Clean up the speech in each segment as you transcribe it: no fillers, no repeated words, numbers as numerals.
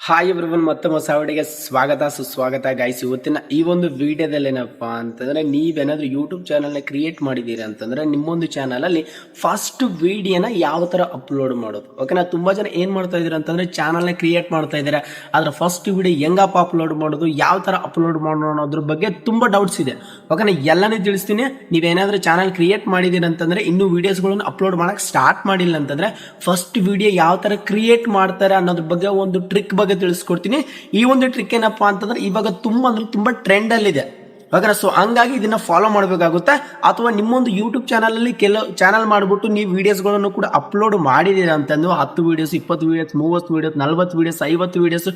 Hi everyone, ಮತ್ತೆ ಹೊಸ ವಿಡಿಯೋಗೆ ಸ್ವಾಗತ ಸುಸ್ವಾಗತ ಗೈಸ್. ಇವತ್ತಿನ ಈ ಒಂದು ವಿಡಿಯೋದಲ್ಲಿ ಏನಪ್ಪಾ ಅಂತಂದ್ರೆ, ನೀವೇನಾದ್ರೂ ಯೂಟ್ಯೂಬ್ ಚಾನಲ್ನ ಕ್ರಿಯೇಟ್ ಮಾಡಿದೀರಿ ಅಂತಂದ್ರೆ ನಿಮ್ಮೊಂದು ಚಾನಲ್ ಅಲ್ಲಿ ಫಸ್ಟ್ ವಿಡಿಯೋನ ಯಾವ ತರ ಅಪ್ಲೋಡ್ ಮಾಡೋದು. ಓಕೆನಾ, ತುಂಬಾ ಜನ ಏನ್ ಮಾಡ್ತಾ ಇದೀರ ಅಂತಂದ್ರೆ ಚಾನಲ್ನ ಕ್ರಿಯೇಟ್ ಮಾಡ್ತಾ ಇದಾರೆ, ಆದ್ರೆ ಫಸ್ಟ್ ವಿಡಿಯೋ ಹೆಂಗಪ್ಪ ಅಪ್ಲೋಡ್ ಮಾಡೋದು, ಯಾವ ತರ ಅಪ್ಲೋಡ್ ಮಾಡೋಣ ಅನ್ನೋದ್ರ ಬಗ್ಗೆ ತುಂಬಾ ಡೌಟ್ಸ್ ಇದೆ. ಓಕೆನಾ, ಎಲ್ಲಾನು ತಿಳಿಸ್ತೀನಿ. ನೀವೇನಾದ್ರೂ ಚಾನಲ್ ಕ್ರಿಯೇಟ್ ಮಾಡಿದೀರಿ ಅಂತಂದ್ರೆ ಇನ್ನೂ ವಿಡಿಯೋಸ್ಗಳನ್ನು ಅಪ್ಲೋಡ್ ಮಾಡಕ್ ಸ್ಟಾರ್ಟ್ ಮಾಡಿಲ್ಲ ಅಂತಂದ್ರೆ ಫಸ್ಟ್ ವಿಡಿಯೋ ಯಾವ ತರ ಕ್ರಿಯೇಟ್ ಮಾಡ್ತಾರೆ ಅನ್ನೋದ್ರ ಬಗ್ಗೆ ಒಂದು ಟ್ರಿಕ್ ಬಗ್ಗೆ ತಿಳಿಸ್ಕೊಡ್ತೀನಿ. ಈ ಒಂದು ಟ್ರಿಕ್ ಏನಪ್ಪಾ ಅಂತಂದ್ರೆ ಇವಾಗ ತುಂಬಾ ಟ್ರೆಂಡ್ ಅಲ್ಲಿ ಇದೆ. ಓಕೆನಾ, ಸೊ ಹಂಗಾಗಿ ಇದನ್ನ ಫಾಲೋ ಮಾಡಬೇಕಾಗುತ್ತೆ. ಅಥವಾ ನಿಮ್ಮೊಂದು ಯೂಟ್ಯೂಬ್ ಚಾನಲ್ ಅಲ್ಲಿ ಕೆಲವು ಚಾನಲ್ ಮಾಡ್ಬಿಟ್ಟು ನೀವು ವಿಡಿಯೋಸ್ಗಳನ್ನು ಕೂಡ ಅಪ್ಲೋಡ್ ಮಾಡಿದೀರ ಅಂತಂದು 10 videos, 20 videos, 30 videos, 40 videos, 50 videos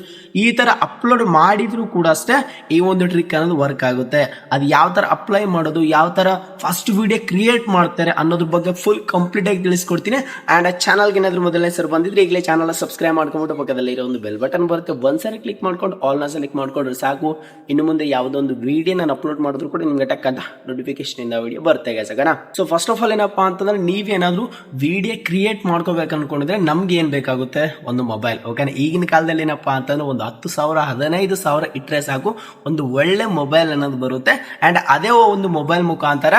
ಈ ತರ ಅಪ್ಲೋಡ್ ಮಾಡಿದ್ರು ಕೂಡ ಅಷ್ಟೇ ಈ ಒಂದು ಟ್ರಿಕ್ ಅನ್ನೋದು ವರ್ಕ್ ಆಗುತ್ತೆ. ಅದು ಯಾವ ತರ ಅಪ್ಲೈ ಮಾಡೋದು, ಯಾವ ತರ ಫಸ್ಟ್ ವಿಡಿಯೋ ಕ್ರಿಯೇಟ್ ಮಾಡ್ತಾರೆ ಅನ್ನೋದ್ರ ಬಗ್ಗೆ ಫುಲ್ ಕಂಪ್ಲೀಟ್ ಆಗಿ ತಿಳಿಸ್ಕೊಡ್ತೀನಿ. ಅಂಡ್ ಚಾನಲ್ಗೆ ಏನಾದ್ರು ಮೊದಲನೇ ಸರ್ ಬಂದಿದ್ರೆ ಈಗಲೇ ಚಾನಲ್ ಸಬ್ಸ್ಕ್ರೈಬ್ ಮಾಡ್ಕೊಂಡ್ಬಿಟ್ಟು ಪಕ್ಕದಲ್ಲಿ ಇರೋ ಒಂದು ಬೆಲ್ ಬಟನ್ ಬರುತ್ತೆ, ಒಂದ್ಸರಿ ಕ್ಲಿಕ್ ಮಾಡ್ಕೊಂಡು ಆಲ್ ನ ಸೆಲೆಕ್ಟ್ ಮಾಡ್ಕೊಂಡ್ರೆ ಸಾಕು. ಇನ್ನು ಮುಂದೆ ಯಾವುದೊಂದು ವಿಡಿಯೋ ನಾನು ಅಪ್ಲೋಡ್ ಮಾಡಿದ್ರು ಕೂಡ ನಿಮ್ಗೆ ಟಕ್ ಅಂತ ನೋಟಿಫಿಕೇಶನ್ ಇಂದ ವಿಡಿಯೋ ಬರುತ್ತೆ guys. So first of all ಏನಪ್ಪಾ ಅಂತಂದ್ರೆ, ನೀವೇನಾದ್ರೂ ವಿಡಿಯೋ ಕ್ರಿಯೇಟ್ ಮಾಡ್ಕೋಬೇಕು ಅನ್ಕೊಂಡಿದ್ರೆ ನಮ್ಗೆ ಏನ್ ಬೇಕಾಗುತ್ತೆ, ಒಂದು ಮೊಬೈಲ್. ಓಕೆನಾ, ಈಗಿನ ಕಾಲದಲ್ಲಿ ಏನಪ್ಪಾ ಅಂತಂದ್ರೆ ಒಂದು 10,000 15,000 ಇಟ್ಟರೆ ಸಾಕು, ಒಂದು ಒಳ್ಳೆ ಮೊಬೈಲ್ ಅನ್ನೋದು ಬರುತ್ತೆ. ಅಂಡ್ ಅದೇ ಒಂದು ಮೊಬೈಲ್ ಮುಖಾಂತರ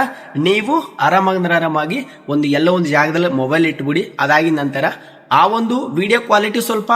ನೀವು ಆರಾಮಾಗಿ ಒಂದು ಎಲ್ಲೋ ಒಂದು ಜಾಗದಲ್ಲಿ ಮೊಬೈಲ್ ಇಟ್ಬಿಡಿ. ಅದಾಗಿದ ನಂತರ ಆ ಒಂದು ವಿಡಿಯೋ ಕ್ವಾಲಿಟಿ ಸ್ವಲ್ಪ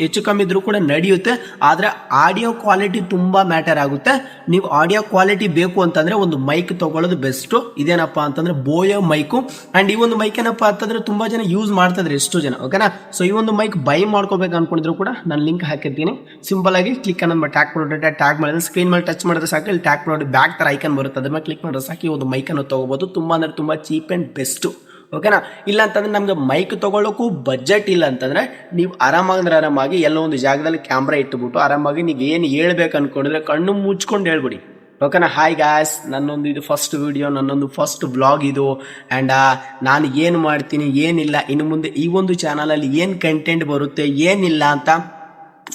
ಹೆಚ್ಚು ಕಮ್ಮಿ ಇದ್ರೂ ಕೂಡ ನಡೆಯುತ್ತೆ, ಆದ್ರೆ ಆಡಿಯೋ ಕ್ವಾಲಿಟಿ ತುಂಬಾ ಮ್ಯಾಟರ್ ಆಗುತ್ತೆ. ನೀವು ಆಡಿಯೋ ಕ್ವಾಲಿಟಿ ಬೇಕು ಅಂತಂದ್ರೆ ಒಂದು ಮೈಕ್ ತಗೊಳ್ಳೋದು ಬೆಸ್ಟ್. ಇದೇನಪ್ಪಾ ಅಂತಂದ್ರೆ ಬೋಯೋ ಮೈಕು. ಅಂಡ್ ಈ ಒಂದು ಮೈಕ್ ಏನಪ್ಪಾ ಅಂತಂದ್ರೆ ತುಂಬಾ ಜನ ಯೂಸ್ ಮಾಡ್ತಾ ಇದ್ರೆ, ಎಷ್ಟು ಜನ. ಓಕೆನಾ, ಸೊ ಈ ಒಂದು ಮೈಕ್ ಬೈ ಮಾಡ್ಕೋಬೇಕು ಅನ್ಕೊಂಡಿದ್ರು ಕೂಡ ನಾನು ಲಿಂಕ್ ಹಾಕಿರ್ತೀನಿ. ಸಿಂಪಲ್ ಆಗಿ ಕ್ಲಿಕ್ ಅನ್ನೋ ಟ್ಯಾಗ್ ಮಾಡಿದ್ರೆ, ಟ್ಯಾಗ್ ಮಾಡಿದ್ರೆ ಸ್ಕ್ರೀನ್ ಮೇಲೆ ಟಚ್ ಮಾಡಿದ್ರೆ ಸಾಕು, ಇಲ್ಲಿ ಟ್ಯಾಗ್ ಮಾಡಿ ಬ್ಯಾಕ್ ತರ ಐಕನ್ ಬರುತ್ತೆ, ಅದ್ರ ಮೇಲೆ ಕ್ಲಿಕ್ ಮಾಡಿದ್ರೆ ಸಾಕು ಈ ಒಂದು ಮೈಕ್ ಅನ್ನು ತಗೋಬಹುದು. ತುಂಬಾ ಚೀಪ್ ಅಂಡ್ ಬೆಸ್ಟ್. ಓಕೆನಾ, ಇಲ್ಲ ಅಂತಂದ್ರೆ ನಮ್ಗೆ ಮೈಕ್ ತಗೊಳ್ಳೋಕ್ಕೂ ಬಜೆಟ್ ಇಲ್ಲ ಅಂತಂದ್ರೆ ನೀವು ಆರಾಮಾಗಿ ಎಲ್ಲೋ ಒಂದು ಜಾಗದಲ್ಲಿ ಕ್ಯಾಮ್ರಾ ಇಟ್ಬಿಟ್ಟು ಆರಾಮಾಗಿ ನೀವು ಏನು ಹೇಳ್ಬೇಕು ಅನ್ಕೊಂಡಿದ್ರೆ ಕಣ್ಣು ಮುಚ್ಕೊಂಡು ಹೇಳ್ಬಿಡಿ. ಓಕೆನಾ, ಹಾಯ್ ಗಾಯ್ಸ್, ನನ್ನೊಂದು ಇದು ಫಸ್ಟ್ ವಿಡಿಯೋ, ನನ್ನೊಂದು ಫಸ್ಟ್ ಬ್ಲಾಗ್ ಇದು. ಆ್ಯಂಡ್ ನಾನು ಏನು ಮಾಡ್ತೀನಿ, ಏನಿಲ್ಲ, ಇನ್ನು ಮುಂದೆ ಈ ಒಂದು ಚಾನಲಲ್ಲಿ ಏನು ಕಂಟೆಂಟ್ ಬರುತ್ತೆ, ಏನಿಲ್ಲ ಅಂತ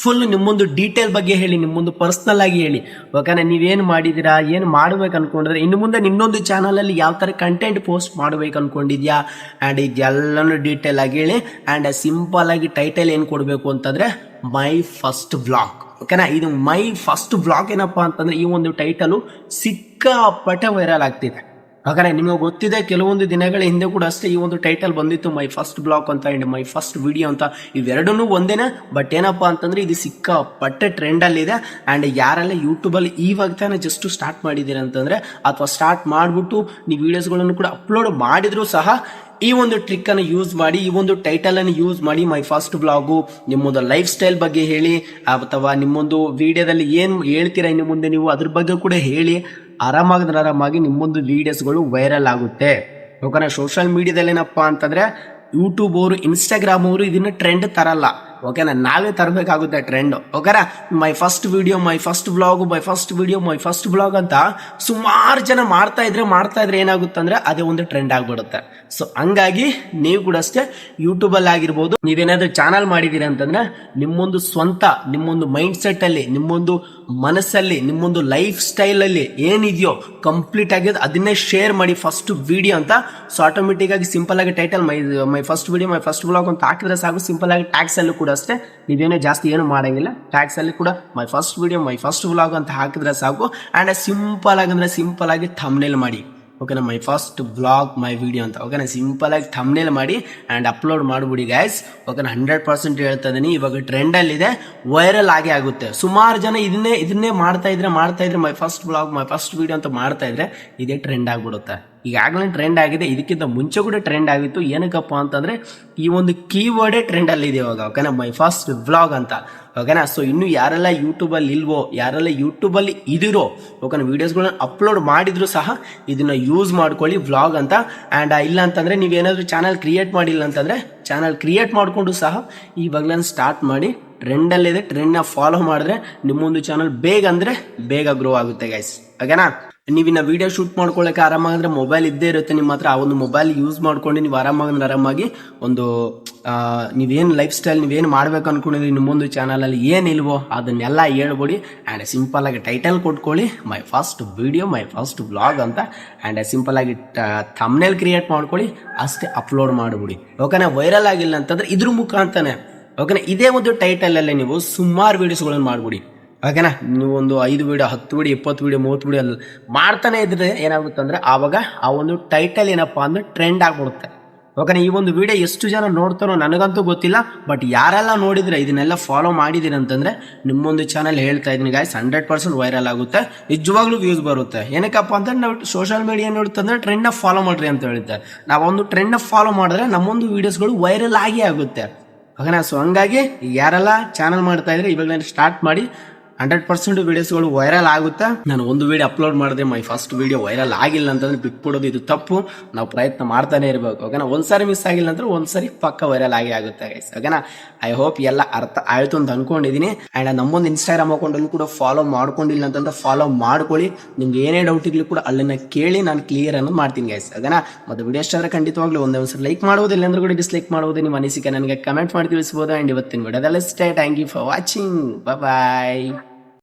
ಫುಲ್ ನಿಮ್ಮೊಂದು ಡೀಟೇಲ್ ಬಗ್ಗೆ ಹೇಳಿ, ನಿಮ್ಮೊಂದು ಪರ್ಸನಲ್ ಆಗಿ ಹೇಳಿ. ಓಕೆನಾ, ನೀವೇನು ಮಾಡಿದ್ದೀರಾ, ಏನು ಮಾಡ್ಬೇಕು ಅನ್ಕೊಂಡಿದ್ರೆ, ಇನ್ನು ಮುಂದೆ ನಿನ್ನೊಂದು ಚಾನಲಲ್ಲಿ ಯಾವ ಥರ ಕಂಟೆಂಟ್ ಪೋಸ್ಟ್ ಮಾಡ್ಬೇಕು ಅನ್ಕೊಂಡಿದ್ಯಾ, ಆ್ಯಂಡ್ ಇದೆಲ್ಲನೂ ಡೀಟೇಲ್ ಆಗಿ ಹೇಳಿ. ಆ್ಯಂಡ್ ಸಿಂಪಲ್ ಆಗಿ ಟೈಟಲ್ ಏನು ಕೊಡಬೇಕು ಅಂತಂದರೆ ಮೈ ಫಸ್ಟ್ ವ್ಲಾಗ್. ಓಕೆನಾ, ಇದು ಮೈ ಫಸ್ಟ್ ವ್ಲಾಗ್ ಏನಪ್ಪಾ ಅಂತಂದ್ರೆ ಈ ಒಂದು ಟೈಟಲು ಸಿಕ್ಕಾಪಟ್ಟೆ ವೈರಲ್ ಆಗ್ತಿದೆ. ಹಾಗಾದ್ರೆ ನಿಮಗೆ ಗೊತ್ತಿದೆ, ಕೆಲವೊಂದು ದಿನಗಳ ಹಿಂದೆ ಕೂಡ ಅಷ್ಟೇ ಈ ಒಂದು ಟೈಟಲ್ ಬಂದಿತ್ತು, ಮೈ ಫಸ್ಟ್ ಬ್ಲಾಗ್ ಅಂತ ಅಂಡ್ ಮೈ ಫಸ್ಟ್ ವಿಡಿಯೋ ಅಂತ. ಇವೆರಡೂ ಒಂದೇನೆ, ಬಟ್ ಏನಪ್ಪಾ ಅಂತಂದ್ರೆ ಇದು ಸಿಕ್ಕಾಪಟ್ಟೆ ಟ್ರೆಂಡ್ ಅಲ್ಲಿ ಇದೆ. ಅಂಡ್ ಯಾರೆಲ್ಲ ಯೂಟ್ಯೂಬ್ ಅಲ್ಲಿ ಇವಾಗ ತಾನೇ ಜಸ್ಟ್ ಸ್ಟಾರ್ಟ್ ಮಾಡಿದೀರ ಅಂತಂದ್ರೆ, ಅಥವಾ ಸ್ಟಾರ್ಟ್ ಮಾಡ್ಬಿಟ್ಟು ನೀವು ವಿಡಿಯೋಸ್ಗಳನ್ನು ಕೂಡ ಅಪ್ಲೋಡ್ ಮಾಡಿದ್ರು ಸಹ ಈ ಒಂದು ಟ್ರಿಕ್ ಅನ್ನು ಯೂಸ್ ಮಾಡಿ, ಈ ಒಂದು ಟೈಟಲ್ ಅನ್ನು ಯೂಸ್ ಮಾಡಿ, ಮೈ ಫಸ್ಟ್ ಬ್ಲಾಗು, ನಿಮ್ಮೊಂದು ಲೈಫ್ ಸ್ಟೈಲ್ ಬಗ್ಗೆ ಹೇಳಿ, ಅಥವಾ ನಿಮ್ಮೊಂದು ವಿಡಿಯೋದಲ್ಲಿ ಏನು ಹೇಳ್ತೀರಾ ಇನ್ನು ಮುಂದೆ ನೀವು ಅದ್ರ ಬಗ್ಗೆ ಕೂಡ ಹೇಳಿ. ಆರಾಮಾಗಿ ನಿಮ್ಮೊಂದು ವಿಡಿಯೋಸ್ಗಳು ವೈರಲ್ ಆಗುತ್ತೆ. ಓಕೆನಾ, ಸೋಷಿಯಲ್ ಮೀಡಿಯಾದಲ್ಲಿ ಏನಪ್ಪಾ ಅಂತಂದ್ರೆ ಯೂಟ್ಯೂಬ್ ಅವರು, ಇನ್ಸ್ಟಾಗ್ರಾಮ್ ಅವರು ಇದನ್ನ ಟ್ರೆಂಡ್ ತರಲ್ಲ. ಓಕೆನಾ, ನಾವೇ ತರಬೇಕಾಗುತ್ತೆ ಟ್ರೆಂಡ್. ಓಕೆನಾ, my first video, my first blog, my first video, my first blog ಅಂತ ಸುಮಾರು ಜನ ಮಾಡ್ತಾ ಇದ್ರೆ ಏನಾಗುತ್ತೆ ಅಂದ್ರೆ ಅದೇ ಒಂದು ಟ್ರೆಂಡ್ ಆಗ್ಬಿಡುತ್ತೆ. ಸೊ ಹಂಗಾಗಿ ನೀವು ಕೂಡ ಅಷ್ಟೇ ಯೂಟ್ಯೂಬ್ ಅಲ್ಲಿ ಆಗಿರ್ಬೋದು, ನೀವೇನಾದ್ರೂ ಚಾನಲ್ ಮಾಡಿದೀರಿ ಅಂತಂದ್ರೆ ನಿಮ್ಮೊಂದು ಸ್ವಂತ, ನಿಮ್ಮೊಂದು ಮೈಂಡ್ ಸೆಟ್ ಅಲ್ಲಿ, ನಿಮ್ಮೊಂದು ಮನಸ್ಸಲ್ಲಿ, ನಿಮ್ಮೊಂದು ಲೈಫ್ ಸ್ಟೈಲ್ ಅಲ್ಲಿ ಏನಿದೆಯೋ ಕಂಪ್ಲೀಟ್ ಆಗಿ ಅದನ್ನೇ ಶೇರ್ ಮಾಡಿ ಫಸ್ಟ್ ವಿಡಿಯೋ ಅಂತ. ಸೊ ಆಟೋಮೆಟಿಕ್ ಆಗಿ ಸಿಂಪಲ್ ಆಗಿ title my first video, my first blog ಅಂತ ಹಾಕಿದ್ರೆ ಸಾಕು. ಸಿಂಪಲ್ ಆಗಿ ಟ್ಯಾಗ್ಸ್ ಅಲ್ಲೂ ಕೂಡ ಅಷ್ಟೇ, ನೀವೇನೋ ಜಾಸ್ತಿ ಏನು ಮಾಡಂಗಿಲ್ಲ, ಟ್ಯಾಗ್ಸ್ ಅಲ್ಲಿ ಕೂಡ ಮೈ first video, my first vlog ಅಂತ ಹಾಕಿದ್ರೆ ಸಾಕು. ಅಂಡ್ ಸಿಂಪಲ್ ಆಗಿ ಥಂಬ್ನೇಲ್ ಮಾಡಿ. ಓಕೆನಾ, my first blog my video ಅಂತ. ಓಕೆನಾ, ಸಿಂಪಲ್ ಆಗಿ ಥಂಬ್ನೇಲ್ ಮಾಡಿ ಅಂಡ್ ಅಪ್ಲೋಡ್ ಮಾಡ್ಬಿಡಿ ಗೈಸ್. ಓಕೆನಾ, 100% ಹೇಳ್ತಾ ಇದೀನಿ, ಇವಾಗ ಟ್ರೆಂಡ್ ಅಲ್ಲಿ ಇದೆ, ವೈರಲ್ ಆಗುತ್ತೆ. ಸುಮಾರು ಜನ ಇದನ್ನೇ ಮಾಡ್ತಾ ಇದ್ರೆ ಮೈ ಫಸ್ಟ್ ಬ್ಲಾಗ್, ಮೈ ಫಸ್ಟ್ ವಿಡಿಯೋ ಅಂತ ಮಾಡ್ತಾ ಇದ್ರೆ ಇದೇ ಟ್ರೆಂಡ್ ಆಗ್ಬಿಡುತ್ತೆ. ಈಗಾಗಲೇ ಟ್ರೆಂಡ್ ಆಗಿದೆ, ಇದಕ್ಕಿಂತ ಮುಂಚೆ ಕೂಡ ಟ್ರೆಂಡ್ ಆಗಿತ್ತು. ಏನಕ್ಕಪ್ಪ ಅಂತಂದ್ರೆ ಈ ಒಂದು ಕೀವರ್ಡೇ ಟ್ರೆಂಡ್ ಅಲ್ಲಿ ಇದೆ ಇವಾಗ. ಓಕೆನಾ, ಮೈ ಫಸ್ಟ್ ವ್ಲಾಗ್ ಅಂತ. ಓಕೆನಾ, ಸೊ ಇನ್ನು ಯಾರೆಲ್ಲ ಯೂಟ್ಯೂಬ್ ಅಲ್ಲಿ ಇಲ್ವೋ, ಯಾರೆಲ್ಲ ಯೂಟ್ಯೂಬ್ ಅಲ್ಲಿ ಇದಿರೋ, ಓಕೆನಾ, ವಿಡಿಯೋಸ್ಗಳನ್ನ ಅಪ್ಲೋಡ್ ಮಾಡಿದ್ರು ಸಹ ಇದನ್ನ ಯೂಸ್ ಮಾಡ್ಕೊಳ್ಳಿ ವ್ಲಾಗ್ ಅಂತ. ಅಂಡ್ ಇಲ್ಲ ಅಂತಂದ್ರೆ ನೀವೇನಾದ್ರೂ ಚಾನಲ್ ಕ್ರಿಯೇಟ್ ಮಾಡಿಲ್ಲ ಅಂತಂದ್ರೆ ಚಾನಲ್ ಕ್ರಿಯೇಟ್ ಮಾಡ್ಕೊಂಡು ಸಹ ಇವಾಗಲೇ ಸ್ಟಾರ್ಟ್ ಮಾಡಿ. ಟ್ರೆಂಡ್ ಅಲ್ಲಿದೆ, ಟ್ರೆಂಡ್ ನ ಫಾಲೋ ಮಾಡಿದ್ರೆ ನಿಮ್ಮೊಂದು ಚಾನಲ್ ಬೇಗ ಗ್ರೋ ಆಗುತ್ತೆ ಗೈಸ್. ಓಕೆನಾ, ನೀವಿನ್ನ ವಿಡಿಯೋ ಶೂಟ್ ಮಾಡ್ಕೊಳ್ಳೋಕೆ ಆರಾಮಾಗಂದ್ರೆ ಮೊಬೈಲ್ ಇದ್ದೇ ಇರುತ್ತೆ ನಿಮ್ಮ ಹತ್ರ. ಆ ಒಂದು ಮೊಬೈಲ್ ಯೂಸ್ ಮಾಡ್ಕೊಂಡು ನೀವು ಆರಾಮಾಗಿ ಒಂದು ನೀವೇನು ಲೈಫ್ ಸ್ಟೈಲ್, ನೀವೇನು ಮಾಡ್ಬೇಕು ಅನ್ಕೊಂಡಿದ್ರಿ ನಿಮ್ಮೊಂದು ಚಾನಲ್ ಅಲ್ಲಿ ಏನಿಲ್ವೋ ಅದನ್ನೆಲ್ಲ ಹೇಳ್ಬಿಡಿ. ಅಂಡ್ ಸಿಂಪಲ್ ಆಗಿ ಟೈಟಲ್ ಕೊಟ್ಕೊಳ್ಳಿ, my first video, my first blog ಅಂತ. ಅಂಡ್ ಸಿಂಪಲ್ ಆಗಿ ಥಂಬ್ನೇಲ್ ಕ್ರಿಯೇಟ್ ಮಾಡ್ಕೊಳ್ಳಿ, ಅಷ್ಟೇ ಅಪ್ಲೋಡ್ ಮಾಡ್ಬಿಡಿ. ಓಕೆನಾ, ವೈರಲ್ ಆಗಿಲ್ಲ ಅಂತಂದ್ರೆ ಇದ್ರ ಮುಖಾಂತರನೇ ಓಕೆನಾ. ಇದೇ ಒಂದು ಟೈಟಲಲ್ಲೇ ನೀವು ಸುಮಾರು ವೀಡಿಯೋಸ್ಗಳನ್ನು ಮಾಡ್ಬಿಡಿ. ಓಕೆನಾ. ನೀವು ಒಂದು 5 ವೀಡಿಯೋ, 10 ವೀಡಿಯೋ, 20 ವೀಡಿಯೋ, 30 ವೀಡಿಯೋ ಮಾಡ್ತಾನೆ ಇದ್ರೆ ಏನಾಗುತ್ತೆ ಅಂದರೆ ಆವಾಗ ಆ ಒಂದು ಟೈಟಲ್ ಏನಪ್ಪ ಅಂದರೆ ಟ್ರೆಂಡ್ ಆಗಿಬಿಡುತ್ತೆ. ಓಕೆನಾ. ಈ ಒಂದು ವಿಡಿಯೋ ಎಷ್ಟು ಜನ ನೋಡ್ತಾರೋ ನನಗಂತೂ ಗೊತ್ತಿಲ್ಲ, ಬಟ್ ಯಾರೆಲ್ಲ ನೋಡಿದ್ರೆ ಇದನ್ನೆಲ್ಲ ಫಾಲೋ ಮಾಡಿದಿರಿ ಅಂತಂದರೆ ನಿಮ್ಮೊಂದು ಚಾನಲ್ ಹೇಳ್ತಾ ಇದ್ದೀನಿ ಗಾಯ್ಸ್ 100% ವೈರಲ್ ಆಗುತ್ತೆ, ನಿಜವಾಗ್ಲೂ ವ್ಯೂಸ್ ಬರುತ್ತೆ. ಏನಕ್ಕಪ್ಪ ಅಂತ ನಾವು ಸೋಷಿಯಲ್ ಮೀಡಿಯಾ ಏನು ಹೇಳ್ತಂದ್ರೆ ಟ್ರೆಂಡ್ನ ಫಾಲೋ ಮಾಡ್ರಿ ಅಂತ ಹೇಳುತ್ತೆ. ನಾವೊಂದು ಟ್ರೆಂಡ್ನ ಫಾಲೋ ಮಾಡಿದ್ರೆ ನಮ್ಮೊಂದು ವೀಡಿಯೋಸ್ಗಳು ವೈರಲ್ ಆಗೇ ಆಗುತ್ತೆ. ಓಕೆನಾ. ಸೊ ಹಂಗಾಗಿ ಯಾರೆಲ್ಲ ಚಾನಲ್ ಮಾಡ್ತಾ ಇದ್ರೆ ಇವಾಗ ನಾನು ಸ್ಟಾರ್ಟ್ ಮಾಡಿ 100% ವೀಡಿಯೋಸ್ಗಳು ವೈರಲ್ ಆಗುತ್ತೆ. ನಾನು ಒಂದು ವಿಡಿಯೋ ಅಪ್ಲೋಡ್ ಮಾಡಿದೆ, ಮೈ ಫಸ್ಟ್ ವಿಡಿಯೋ ವೈರಲ್ ಆಗಿಲ್ಲ ಅಂತಂದ್ರೆ ಬಿಟ್ಬಿಡೋದು ಇದು ತಪ್ಪು. ನಾವು ಪ್ರಯತ್ನ ಮಾಡ್ತಾನೆ ಇರಬೇಕು. ಓಕೆನಾ. ಒಂದ್ಸಾರಿ ಮಿಸ್ ಆಗಿಲ್ಲ ಅಂದ್ರೆ ಒಂದ್ಸರಿ ಪಕ್ಕ ವೈರಲ್ ಆಗೇ ಆಗುತ್ತೆ ಗೈಸ್. ಓಕೆನಾ. ಐ ಹೋಪ್ ಎಲ್ಲ ಅರ್ಥ ಆಯ್ತು ಅಂತ ಅನ್ಕೊಂಡಿದ್ದೀನಿ. ಅಂಡ್ ನಮ್ಮೊಂದು ಇನ್ಸ್ಟಾಗ್ರಾಮ್ ಅಕೌಂಟಲ್ಲಿ ಕೂಡ ಫಾಲೋ ಮಾಡ್ಕೊಂಡಿಲ್ಲ ಅಂತಂದ್ರೆ ಫಾಲೋ ಮಾಡ್ಕೊಳ್ಳಿ. ನಿಮ್ಗೆ ಏನೇ ಡೌಟ್ ಇರ್ಲಿ ಕೂಡ ಅಲ್ಲಿನ ಕೇಳಿ ನಾನು ಕ್ಲಿಯರ್ ಅನ್ನೋದು ಮಾಡ್ತೀನಿ ಗೈಸ್. ಓಕೆನಾ. ಮತ್ತೆ ವಿಡಿಯೋ ಇಷ್ಟ ಆದರೆ ಖಂಡಿತವಾಗ್ಲೂ ಒಂದ್ಸರಿ ಲೈಕ್ ಮಾಡೋದು, ಇಲ್ಲಾಂದ್ರೆ ಕೂಡ ಡಿಸ್ಲೈಕ್ ಮಾಡೋದು. ನಿಮ್ಮ ಅನಿಸಿಕೆ ನನಗೆ ಕಮೆಂಟ್ ಮಾಡಿ ತಿಳಿಸಬಹುದು. ಅಂಡ್ ಇವತ್ತಿನ ವಿಡಿಯೋದಲ್ಲಿ ಅಷ್ಟೇ. Thank you for watching. Bye.